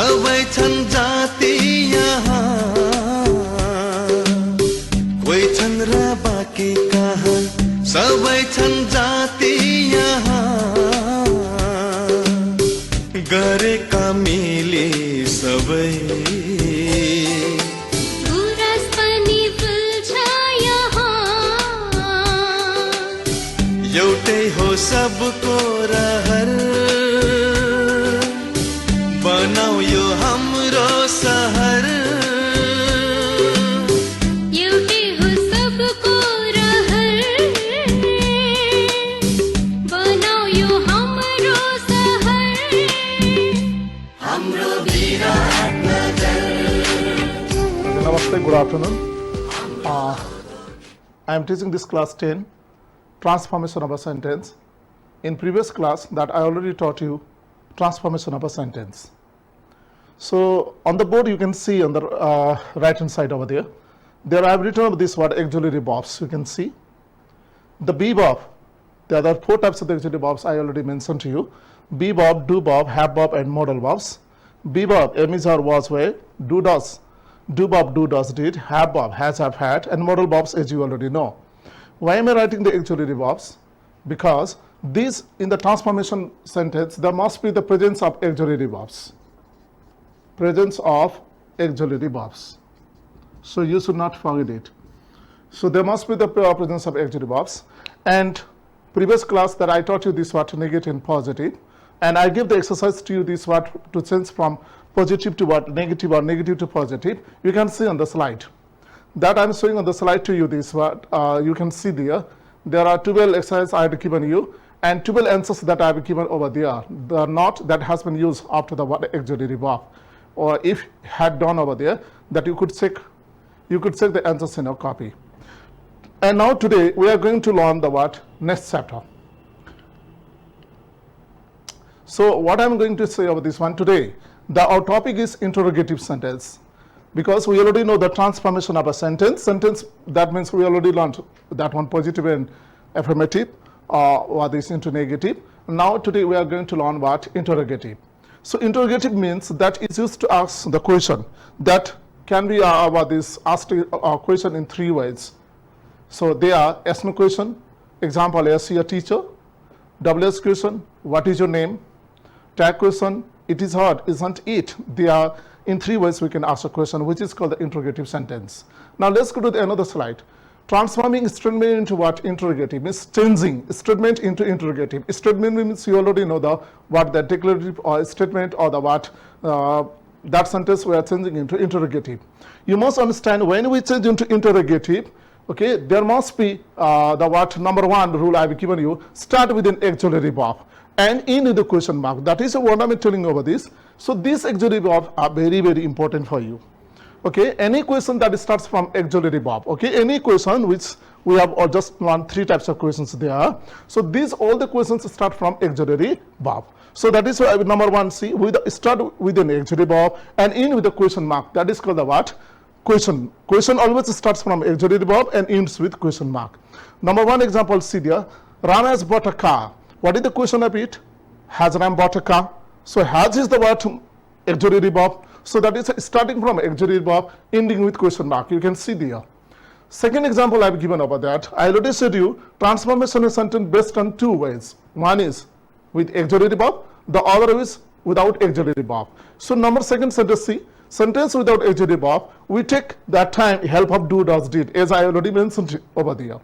सबै छन् जाति यहाँ कोही छन् र बाँकी कहाँ सबै छन् जाति यहाँ गरेका मिले सबै गुराँस पनि फुल्छ यहाँ एउटै हो सबको रहर बनाऊ यो हाम्रो सहर एउटै हो सबको रहर बनाऊ यो हाम्रो सहर हाम्रो Viratnagar. Namaste, good afternoon. I am teaching this class 10, transformation of a sentence. In previous class that I already taught you transformation of a sentence. So on the board you can see on the right hand side over there, I have written this word auxiliary verbs. You can see the be verb. There are 4 types of the auxiliary verbs I already mentioned to you: be verb, do verb, have verb, and modal verbs. Be verb, am, is, or, was, were. Do, does. Do verb, do, does, did. Have verb, has, have, had, and modal verbs as you already know. Why am I writing the auxiliary verbs? Because these, in the transformation sentence, there must be the presence of auxiliary verbs. Presence of auxiliary verbs. So you should not forget it. So there must be the presence of auxiliary verbs. And previous class that I taught you this word negative and positive. And I give the exercise to you this word to change from positive to what negative or negative to positive. You can see on the slide. That I'm showing on the slide to you this word. You can see there. There are 12 exercises I have given you and 12 answers that I have given over there. The not that has been used after the word auxiliary verb. Or if had done over there, that you could check the answers in your copy. And now today we are going to learn the word next chapter. So what I'm going to say over this one today, our topic is interrogative sentence. Because we already know the transformation of a sentence. Sentence, that means we already learned that one, positive and affirmative, or this into negative. Now today we are going to learn what interrogative. So interrogative means that is used to ask the question. That can be asked a question in 3 ways. So they are yes no question, example yes your teacher, WS question, what is your name, tag question, it is hard, isn't it? They are in 3 ways we can ask a question, which is called the interrogative sentence. Now let's go to another slide. Transforming statement into what? Interrogative means changing statement into interrogative. Statement means you already know the what the declarative or statement or the what that sentence we are changing into interrogative. You must understand when we change into interrogative, okay, there must be the what number 1 rule I have given you, start with an auxiliary verb and end with the question mark. That is what I am telling you over this. So these auxiliary verbs are very, very important for you. Okay, any question that starts from auxiliary verb, okay, any question which we have or just learned 3 types of questions there. So these all the questions start from auxiliary verb. So that is why number 1, see, we start with an auxiliary verb and end with the question mark. That is called the what? Question. Question always starts from auxiliary verb and ends with question mark. Number 1 example, see there, Ram has bought a car. What is the question of it? Has Ram bought a car? So has is the what? Auxiliary verb. So that is starting from auxiliary verb, ending with question mark. You can see there. Second example I have given over that. I already said you transformation of sentence based on 2 ways. One is with auxiliary verb. The other is without auxiliary verb. So number 2nd sentence, see, sentence without auxiliary verb. We take that time help of do, does, did, as I already mentioned over there.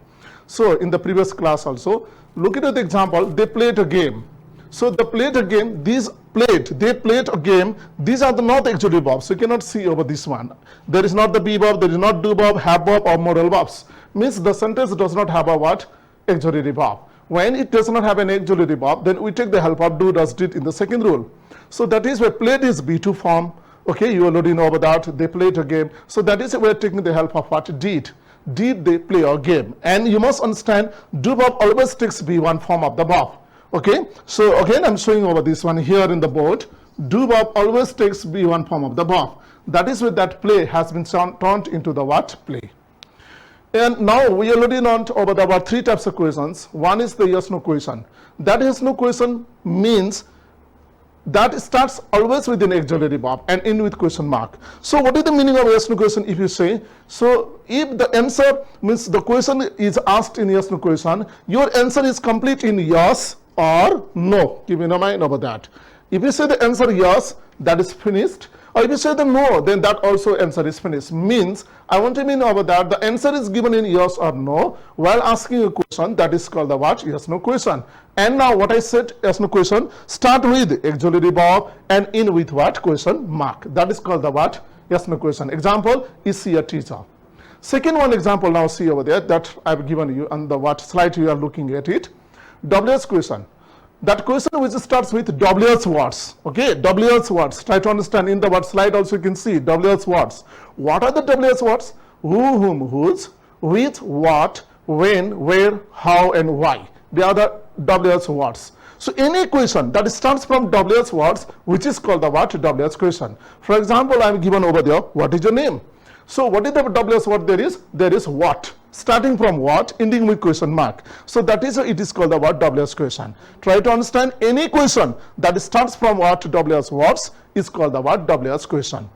So in the previous class also, look at the example. They played a game. So they played a game. They played a game. These are not the auxiliary verbs. So you cannot see over this one. There is not the be verb, there is not do verb, have verb, or modal verbs. Means the sentence does not have a what? Auxiliary verb. When it does not have an auxiliary verb, then we take the help of do, does, did in the 2nd rule. So that is where played is B2 form. Okay, you already know about that. They played a game. So that is where taking the help of what? Did. Did they play a game? And you must understand, do verb always takes B1 form of the verb. Okay, so again I'm showing over this one here in the board. Do verb always takes B1 form of the verb. That is where that play has been turned into the what? Play. And now we already learned over the about 3 types of questions. One is the yes no question. That yes no question means that starts always with an auxiliary verb and end with question mark. So what is the meaning of yes no question if you say? So if the answer means the question is asked in yes no question, your answer is complete in yes or no. Keep in mind about that. If you say the answer yes, that is finished. Or if you say the no, then that also answer is finished. Means, I want to mean over that the answer is given in yes or no while asking a question, that is called the what? Yes no question. And now what I said, yes no question, start with auxiliary verb and end with what? Question mark. That is called the what? Yes no question. Example, is she a teacher? Second one example now see over there that I've given you on the what slide you are looking at it. WS question. That question which starts with WS words. Okay, WS words. Try to understand in the word slide also you can see WS words. What are the WS words? Who, whom, whose, with, what, when, where, how, and why. They are the WS words. So any question that starts from WS words, which is called the what? WS question. For example, I am given over there, what is your name? So what is the WS word there is? There is what. Starting from what, ending with question mark. So that is it is called the word WS question. Try to understand any question that starts from what WS words is called the word WS question.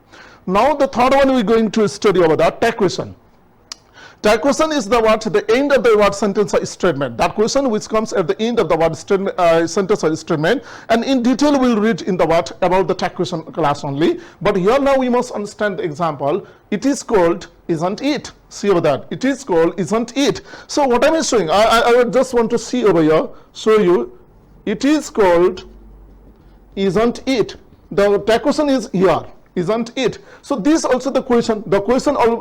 Now the third one we're going to study over that tag question. Tag question is the what, the end of the word sentence or statement. That question which comes at the end of the word sentence or statement, and in detail we'll read in the what about the tag question class only. But here now we must understand the example. It is called isn't it. See over that. It is called isn't it. So what am I showing? I just want to see over here, show you. It is called isn't it. The tag question is here. Isn't it? So this also the question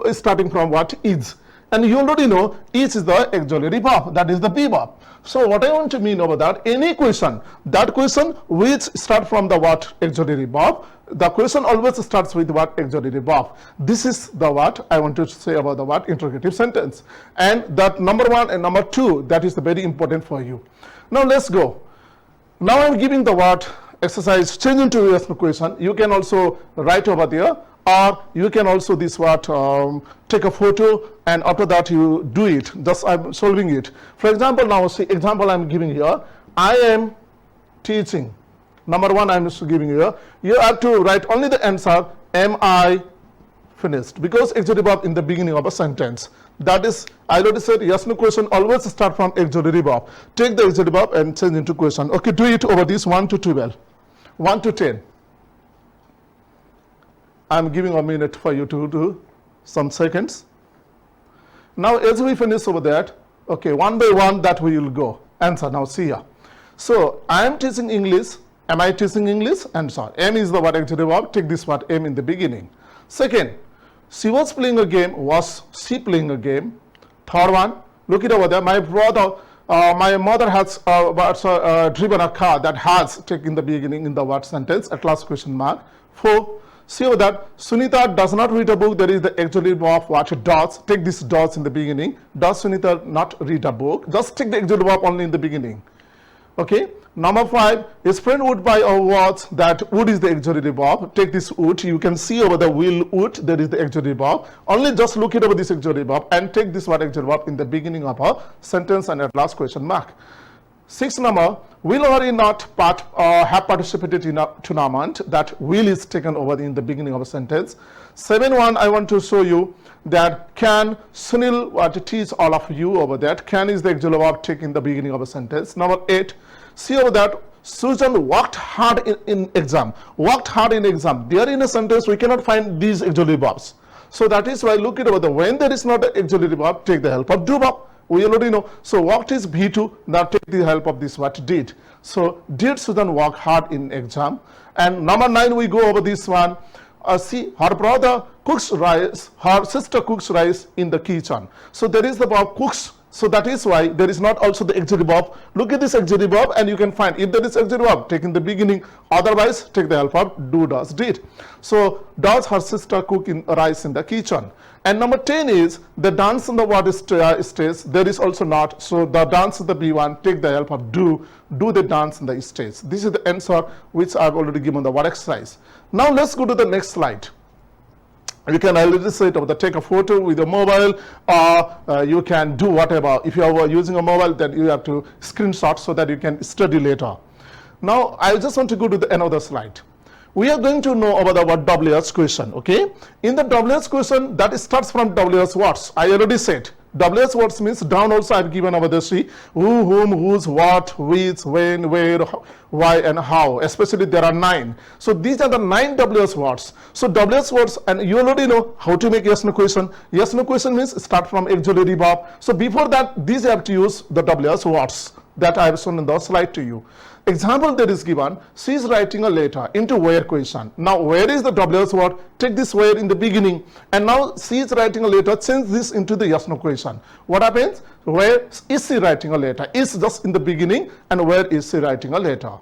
is starting from what? Is. And you already know is the auxiliary verb, that is the be verb. So what I want to mean over that, any question, that question which start from the what? Auxiliary verb, the question always starts with what? Auxiliary verb. This is the what I want to say about the what? Interrogative sentence. And that number one and number two, that is very important for you. Now let's go. Now I'm giving the what? Exercise change into yes no question. You can also write over there, or you can also this what take a photo and after that you do it. Just I'm solving it. For example, now see example I'm giving here. I am teaching. Number one I'm giving here. You have to write only the answer. Am I finished? Because auxiliary verb in the beginning of a sentence. That is, I already said yes no question always start from auxiliary verb. Take the auxiliary verb and change into question. Okay, do it over this 1 to 12. 1 to 10. I'm giving a minute for you to do some seconds. Now as we finish over that, okay, one by one that we will go. Answer now, see here. So I am teaching English. Am I teaching English? Answer. M is the word auxiliary verb. Take this word M in the beginning. Second, she was playing a game. Was she playing a game? Third one, look it over there. My mother has driven a car. That has taken the beginning in the word sentence at last question mark. 4. See over that Sunita does not read a book. There is the auxiliary verb what? Does. Take this does in the beginning. Does Sunita not read a book? Just take the auxiliary verb only in the beginning. Okay. Number 5, his friend would buy a watch. That would is the auxiliary verb. Take this would. You can see over the will would. There is the auxiliary verb. Only just look it over this auxiliary verb and take this word auxiliary verb in the beginning of a sentence and at last question mark. 6 number, will or will not have participated in a tournament. That will is taken over in the beginning of a sentence. 7 1, I want to show you that can Sunil what teach all of you over that. Can is the auxiliary verb taken in the beginning of a sentence. Number 8, see over that Susan worked hard in exam. Worked hard in exam. There in a sentence we cannot find these auxiliary verbs. So that is why look it over the when there is not an auxiliary verb, take the help of do verb. We already know. So worked is V2. Now take the help of this what did. So did Susan work hard in exam? And number 9 we go over this one. See, her brother cooks rice. Her sister cooks rice in the kitchen. So there is the verb cooks. So that is why there is not also the auxiliary verb. Look at this auxiliary verb and you can find if there is auxiliary verb, take in the beginning. Otherwise, take the help of do, does, did. So does her sister cook in rice in the kitchen? And number 10 is the dance in the word stage. There is also not. So the dance in the B1, take the help of do the dance in the stage. This is the answer which I have already given the word exercise. Now let's go to the next slide. You can already say it, take a photo with your mobile, or you can do whatever. If you are using a mobile, then you have to screenshot so that you can study later. Now I just want to go to another slide. We are going to know about the word WH question, okay? In the WH question, that starts from WH words. I already said. WH words means down also I have given over the see who, whom, whose, what, which, when, where, why, and how. Especially there are 9. So these are the 9 WH words. So WH words, and you already know how to make yes no question. Yes no question means start from auxiliary verb. So before that, these you have to use the WH words that I have shown in the slide to you. Example that is given, she is writing a letter into where question. Now where is the WH word? Take this where in the beginning, and now she is writing a letter, change this into the yes no question. What happens? Where is she writing a letter? Is just in the beginning, and where is she writing a letter?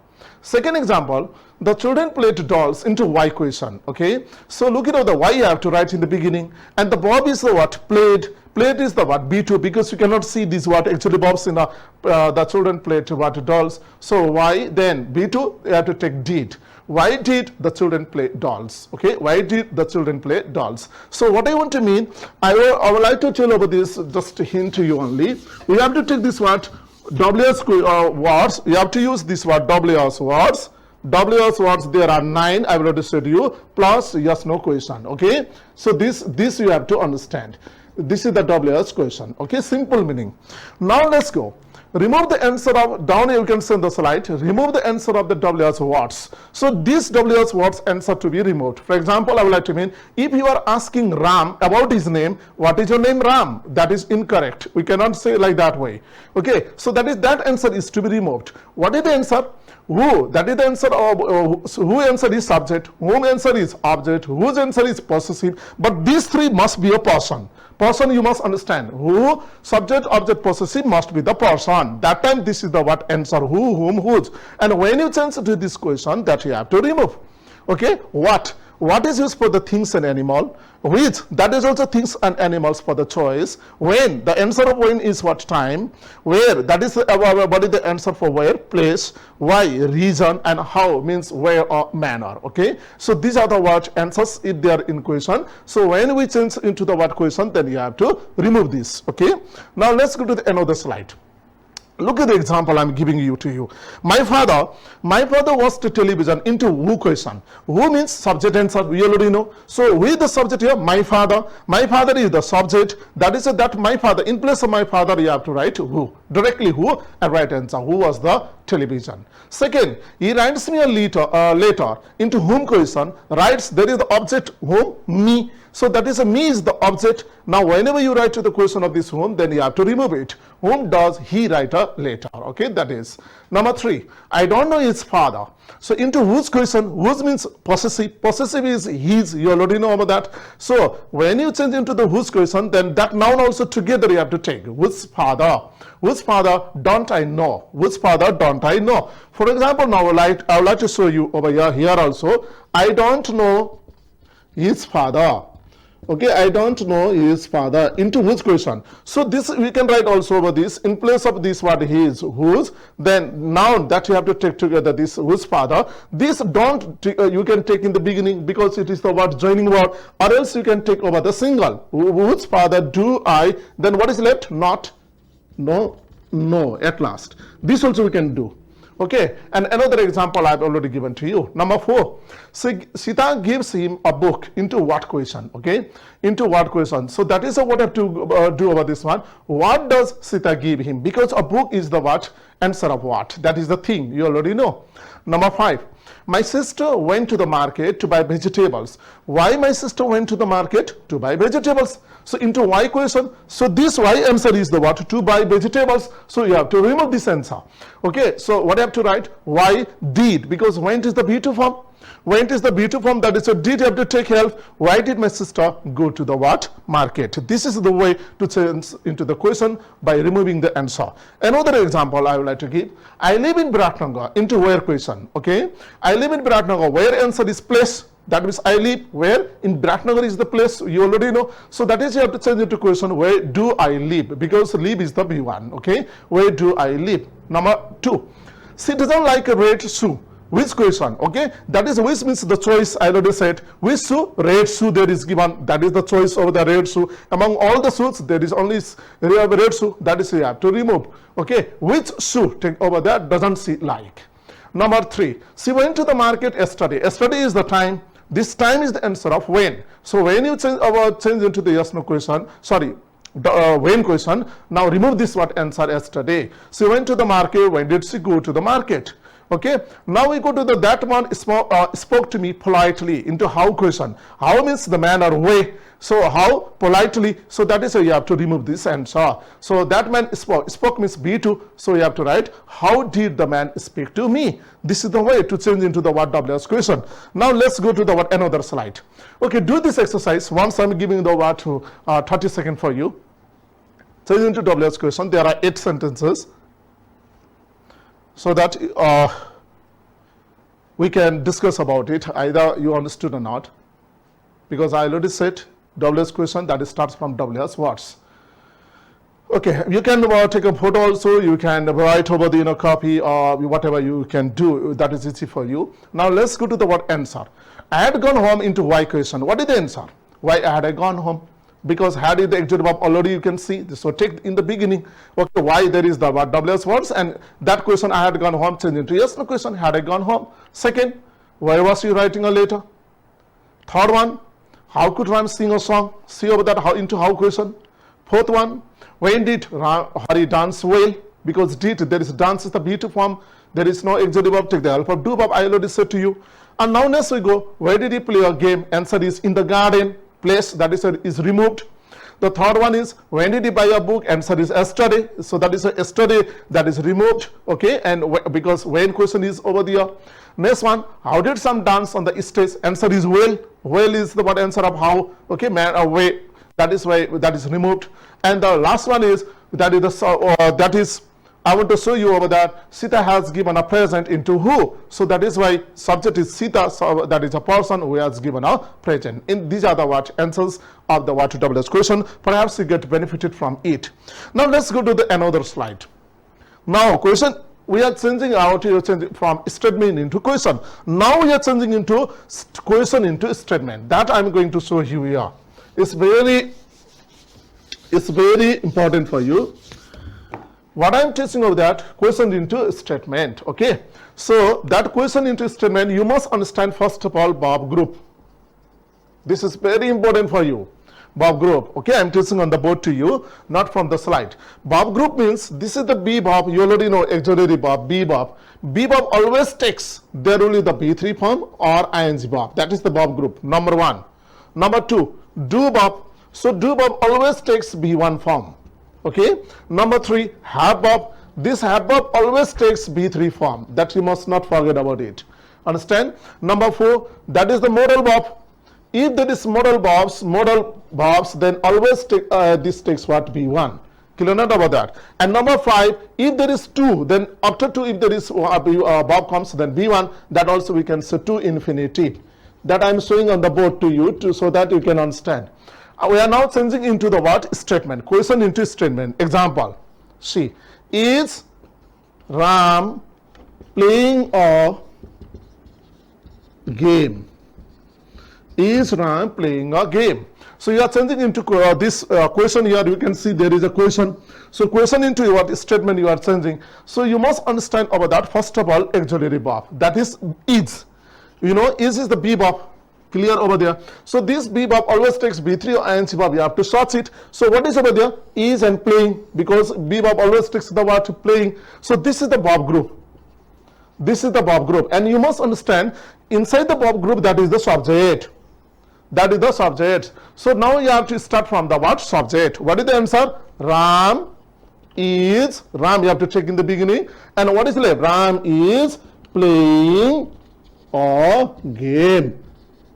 Second example, the children played dolls into why question, okay? So look at the why you have to write in the beginning, and the verb is the what? Played. Played is the word B2, because you cannot see this word actually verbs in the children played what dolls. So why then B2 you have to take did. Why did the children play dolls? Okay, why did the children play dolls? So what I want to mean, I would like to tell over this, just to hint to you only. We have to take this word WH words. You have to use this word WH words. WH words there are 9. I will already said you plus yes no question. Okay, so this you have to understand. This is the WH question. Okay, simple meaning. Now let's go. Remove the answer of, down you can send the slide, remove the answer of the WH words. So this WH words answer to be removed. For example, I would like to mean, if you are asking Ram about his name, what is your name? Ram. That is incorrect. We cannot say like that way. Okay, so that answer is to be removed. What is the answer? Who, that is the answer of who answer is subject, whom answer is object, whose answer is possessive, but these 3 must be a person. Person you must understand. Who, subject, object, possessive must be the person. That time this is the what answer, who, whom, whose. And when you change to this question, that you have to remove. Okay, what? What is used for the things and animal? Which, that is also things and animals for the choice. When, the answer of when is what time. Where, that is what is the answer for where, place. Why, reason, and how means where or manner. Okay, so these are the what answers if they are in question. So when we change into the what question, then you have to remove this. Okay, now let's go to another slide. Look at the example I'm giving you to you. My father watched television into who question. Who means subject answer, we already know. So with the subject here, my father is the subject. That is that my father, in place of my father you have to write who, directly who, and right answer, who was the television. Second, he writes me a letter into whom question, writes, there is the object whom, me. So that is me is the object. Now whenever you write to the question of this whom, then you have to remove it. Whom does he write a letter? Okay, that is. Number 3, I don't know his father. So into whose question, whose means possessive. Possessive is his, you already know about that. So when you change into the whose question, then that noun also together you have to take. Whose father? Whose father don't I know? Whose father don't I know? For example, now I would like to show you over here also. I don't know his father. Okay, I don't know his father into whose question. So this we can write also over this in place of this word his, whose, then noun that you have to take together this whose father. This don't you can take in the beginning because it is the word joining word, or else you can take over the single. Whose father do I, then what is left? Not, no, at last. This also we can do. Okay, and another example I've already given to you. Number 4, Sita gives him a book into what question? Okay, into what question? So that is what I have to do over this one. What does Sita give him? Because a book is the what? Answer of what? That is the thing, you already know. Number 5, my sister went to the market to buy vegetables. Why my sister went to the market? To buy vegetables. So into why question, so this why answer is the what? To buy vegetables. So you have to remove this answer. Okay, so what I have to write? Why did, because went is the B2 form. Went is the B2 form, that is a did, you have to take help. Why did my sister go to the what? Market. This is the way to change into the question by removing the answer. Another example I would like to give. I live in Biratnagar into where question. Okay, I live in Biratnagar, where answer is place. That means I live where? In Biratnagar is the place, you already know. So that is you have to change it to question, where do I live? Because live is the B1. Okay, where do I live? Number 2, she doesn't like a red shoe. Which question? Okay, that is which means the choice. I already said which shoe, red shoe there is given. That is the choice of the red shoe. Among all the shoes, there is only red shoe. That is you have to remove. Okay, which shoe take over that? Doesn't she like? Number 3, she went to the market yesterday. Yesterday is the time. This time is the answer of when. So when you change into the yes no question, sorry, when question, now remove this what answer yesterday. She went to the market. When did she go to the market? Okay, now we go to the that one spoke to me politely into how question. How means the manner, way. So how politely, so that is why you have to remove this answer. So that man spoke means B2, so you have to write how did the man speak to me. This is the way to change into the what WS question. Now let's go to the what another slide. Okay, do this exercise. Once I'm giving the what 30 seconds for you. Change into WS question. There are 8 sentences, so that we can discuss about it, either you understood or not, because I already said WS question that starts from WS words. Okay, you can take a photo also, you can write over the copy or whatever you can do, that is easy for you. Now let's go to the what answer. I had gone home into why question. What is the answer? Why had I gone home? Because had is the adjective verb already you can see. So take in the beginning, okay, why there is the what WS words, and that question I had gone home change into yes no question, had I gone home. Second, why was you writing a letter? Third one, how could Ram sing a song? See over that how into how question. Fourth one, when did Hari dance well? Because did, there is dance is the B2 form, there is no adjective verb, take the help of do verb, I already said to you. And now next we go, where did he play a game? Answer is in the garden. Place, that is removed. The third one is when did he buy a book? Answer is yesterday. So that is yesterday, that is removed. Okay, and because when question is over there. Next one, how did some dance on the stage? Answer is well. Well is the what answer of how. Okay, man away. That is why that is removed. And the last one is that is I want to show you over that Sita has given a present into who. So that is why subject is Sita, so that is a person who has given a present. These are the what answers of the what WS question. Perhaps you get benefited from it. Now let's go to the another slide. Now question, we are changing out from statement into question. Now we are changing into question into statement. That I am going to show you here. It's very important for you. What I am teaching of that question into statement. Okay, so that question into statement, you must understand first of all verb group. This is very important for you. Verb group. Okay, I am teaching on the board to you, not from the slide. Verb group means this is the B verb. You already know auxiliary verb, B verb. B verb always takes there only the B3 form or ing verb. That is the verb group. Number 1. Number 2, do verb. So do verb always takes B1 form. Okay, number 3, have verb. This have verb always takes B3 form. That you must not forget about it. Understand? Number 4, that is the modal verb. If there is modal verbs, then always take this takes what B1. Clear not about that. And number 5, if there is 2, then after 2, if there is verb comes, then B1. That also we can say to infinitive. That I am showing on the board to you so that you can understand. We are now changing into the what statement, question into statement. Example, see, is Ram playing a game? Is Ram playing a game? So you are changing into this question here. You can see there is a question. So question into what statement you are changing. So you must understand about that. First of all, auxiliary verb. That is. You know, is the B verb. Clear over there. So this B verb always takes B3 or ing verb. You have to search it. So what is over there? Is and playing, because B verb always takes the word playing. So this is the verb group. This is the verb group. And you must understand inside the verb group that is the subject. That is the subject. So now you have to start from the what? Subject. What is the answer? Ram is, Ram you have to check in the beginning. And what is left? Ram is playing a game.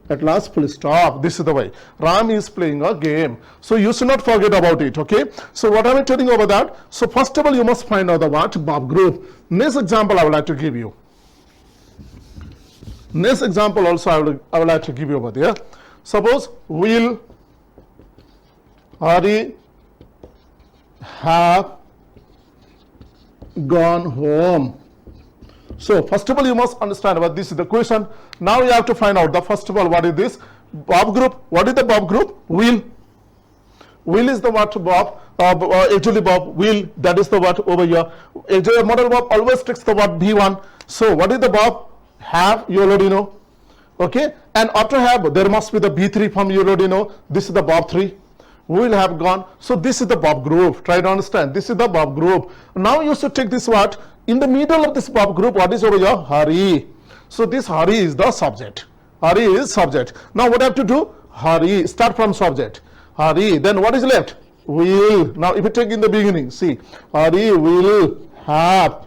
At last, full stop. This is the way. Ram is playing a game. So you should not forget about it. Okay. So what am I telling over that? So first of all, you must find out the what? Verb group. Next example I would like to give you. Next example also I would like to give you over there. Suppose will Hari have gone home? So first of all, you must understand what this is the question. Now you have to find out the first of all, what is this verb group? What is the verb group? Will. Will is the what verb? Actually verb will. That is the what over here. Actually modal verb always takes the word B1. So what is the verb? Have, you already know. Okay, and after have there must be the B3 form, you already know. This is the verb 3. We will have gone. So this is the verb group. Try to understand. This is the verb group. Now you should take this what? In the middle of this verb group, what is over here? Hurry. So this hurry is the subject. Hurry is subject. Now what I have to do? Hurry. Start from subject. Hurry. Then what is left? Will. Now if you take in the beginning, see. Hurry will have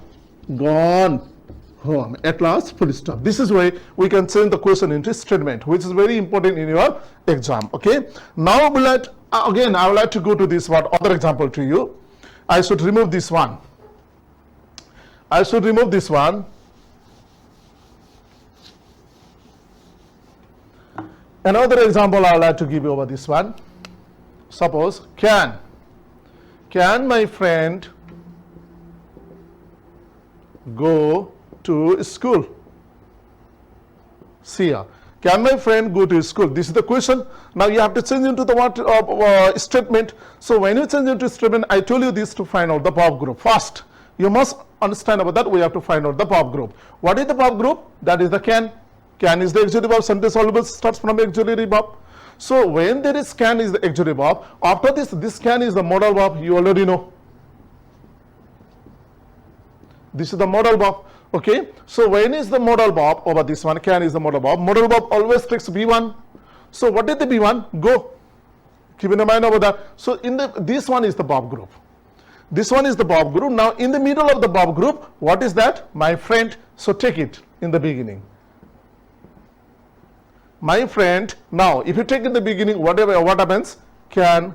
gone home. At last, full stop. This is why we can change the question into statement, which is very important in your exam. Okay. Now again I would like to go to this other example to you. I should remove this one. I should remove this one. Another example I would like to give you over this one. Suppose can my friend go to school? See here. Can my friend go to school? This is the question. Now you have to change into the statement. So when you change into statement, I told you this to find out the verb group. First, you must understand about that. We have to find out the verb group. What is the verb group? That is the can. Can is the auxiliary verb. Sentence always starts from auxiliary verb. So when there is can is the auxiliary verb. After this can is the modal verb. You already know. This is the modal verb. Okay. So when is the modal verb over this one? Can is the modal verb. Modal verb always takes B1. So what is the B1? Go. Keep in mind about that. So in this one is the verb group. This one is the verb group. Now in the middle of the verb group, what is that? My friend. So take it in the beginning. My friend. Now if you take in the beginning, what happens? Can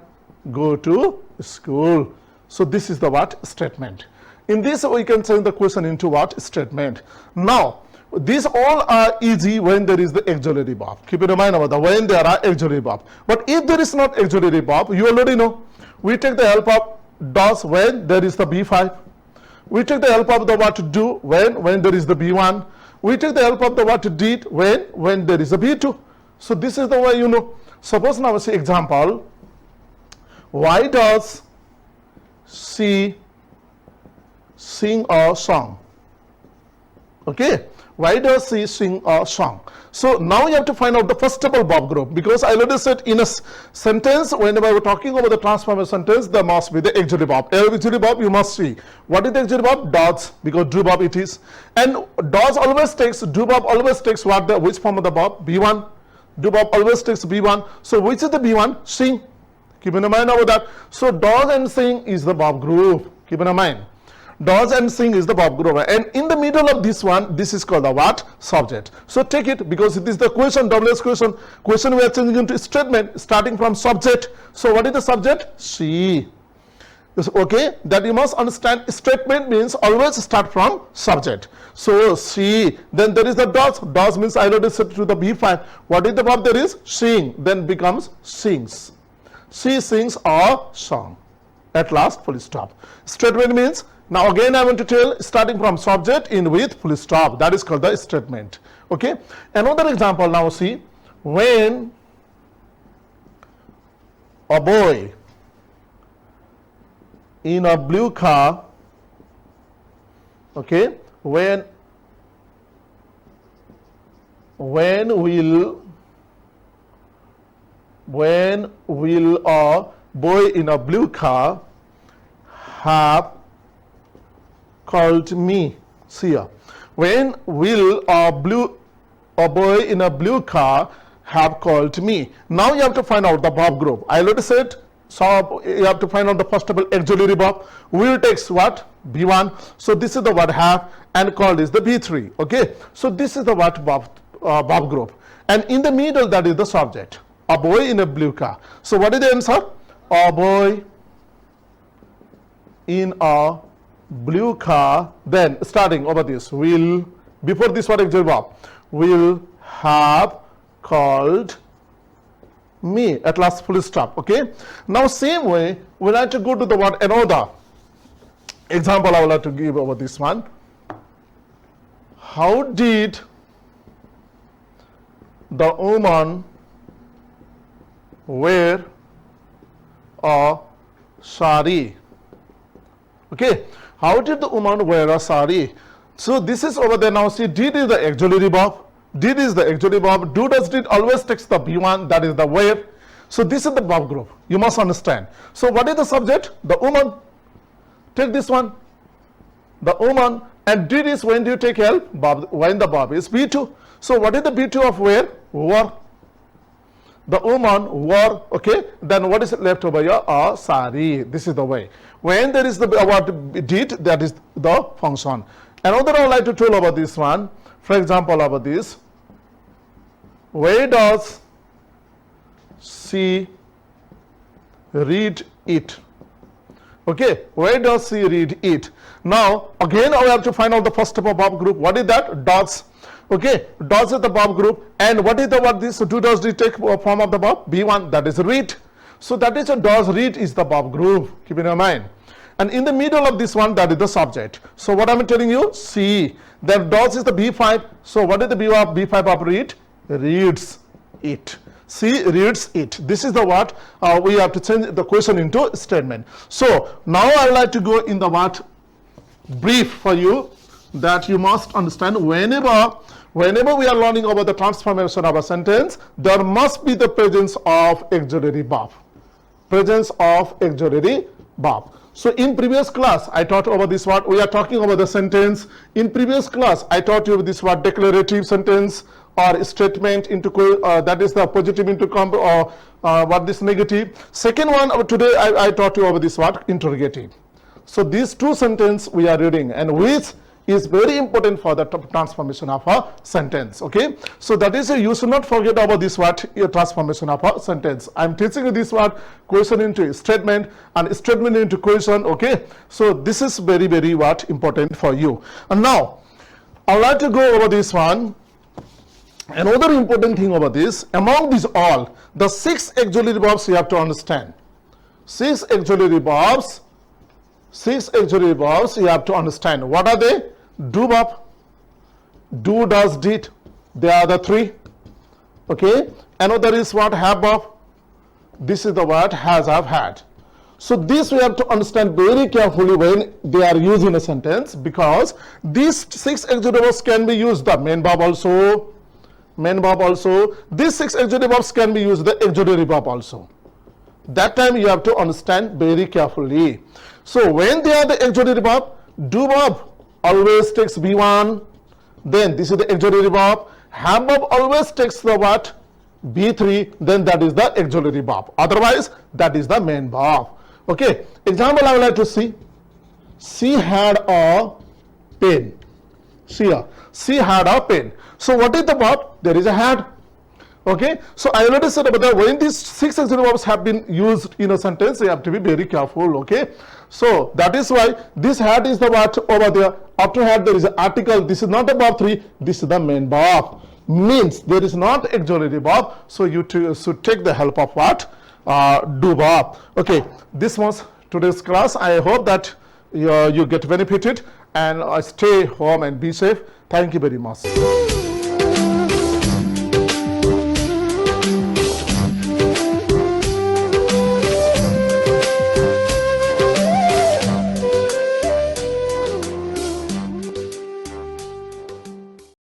go to school. So this is the what? Statement. In this we can change the question into what? Statement. Now these all are easy when there is the auxiliary verb. Keep in mind about that, when there are auxiliary verb. But if there is not auxiliary verb, you already know. We take the help of does when there is the B5. We take the help of the what to do when there is the B1. We take the help of the what to did when there is a B2. So this is the way you know. Suppose now say example. Why does she sing a song? Okay. Why does she sing a song? So now you have to find out the first of all verb group, because I already said in a sentence, whenever we're talking about the transformer sentence, there must be the auxiliary verb. Auxiliary verb you must see. What is the auxiliary verb? Does, because do verb it is. And does always takes, do verb always takes what? Which form of the verb? B1. Do verb always takes B1. So which is the B1? Sing. Keep in mind about that. So does and sing is the verb group. Keep in mind. Does and sing is the verb group, and in the middle of this one, this is called the what? Subject. So take it, because it is the question, WS question. Question we are changing into statement starting from subject. So what is the subject? She. Okay, that you must understand. Statement means always start from subject. So she. Then there is the does. Does means I already said to the B5. What is the verb? There is sing. Then becomes sings. She sings a song. At last, full stop. Statement means. Now again I want to tell, starting from subject in with full stop. That is called the statement. Okay. Another example now, see. When a boy in a blue car, okay, when will a boy in a blue car have called me? See here. When will a boy in a blue car have called me? Now you have to find out the verb group. I already said, so you have to find out the first of all auxiliary verb. Will takes what? B1. So this is the word have, and called is the B3. Okay. So this is the what? Verb group. And in the middle, that is the subject. A boy in a blue car. So what is the answer? A boy in a blue car. Then starting over this, will, before this what auxiliary verb? Will have called me. At last, full stop. Okay. Now same way, we like to go to the word another example I would like to give over this one. How did the woman wear a sari? Okay. How did the woman wear a sari? So this is over there now. See, did is the auxiliary verb. Did is the auxiliary verb. Do does did always takes the B1, that is the where. So this is the verb group. You must understand. So what is the subject? The woman. Take this one. The woman. And did is when do you take help? Verb, when the verb is B2. So what is the B2 of where? Were. The woman wore, okay, then what is left over here? A sari. This is the way. When there is the what did, that is the function. Another I would like to tell about this one. For example, about this. Where does she read it? Okay, where does she read it? Now, again, I have to find out the first type of verb group. What is that? Does. Okay, does is the verb group, and what is the what this do does did take form of the verb? B1, that is read. So that is a does read is the verb group. Keep in your mind. And in the middle of this one, that is the subject. So what am I telling you? See, then does is the B5. So what is the B5 of read? Reads it. See, reads it. This is the what we have to change the question into statement. So now I would like to go in the what brief for you, that you must understand whenever we are learning about the transformation of a sentence, there must be the presence of auxiliary verb. Presence of auxiliary verb. So in previous class, I taught over this word. We are talking about the sentence. In previous class, I taught you this word declarative sentence or statement into that is the positive into or what this negative. Second one today I taught you over this word interrogative. So these two sentences we are reading, and which is very important for the transformation of a sentence. Okay, so that is you should not forget about this word transformation of a sentence. I am teaching you this word question into statement and statement into question. Okay, so this is very what important for you. And now I would like to go over this one. Another important thing over this, among these all, the 6 auxiliary verbs you have to understand. 6 auxiliary verbs. 6 auxiliary verbs you have to understand. What are they? Do verb, do, does, did. They are the 3. Okay. Another is what? Have verb. This is the word has, have, had. So this we have to understand very carefully when they are used in a sentence, because these 6 auxiliary verbs can be used the main verb also. Main verb also. These 6 auxiliary verbs can be used the auxiliary verb also. That time you have to understand very carefully. So when they are the auxiliary verb, do verb always takes B1. Then this is the auxiliary verb. Have verb always takes the what? B3. Then that is the auxiliary verb. Otherwise, that is the main verb. Okay. Example I would like to see. She had a pen. She had a pen. So what is the verb? There is a had. Okay, so I already said about that when these 6 auxiliary verbs have been used in a sentence, you have to be very careful. Okay, so that is why this had is the what over there. After had there is an article. This is not the verb 3. This is the main verb. Means there is not auxiliary verb. So you should take the help of what? Do verb. Okay, this was today's class. I hope that you get benefited, and stay home and be safe. Thank you very much.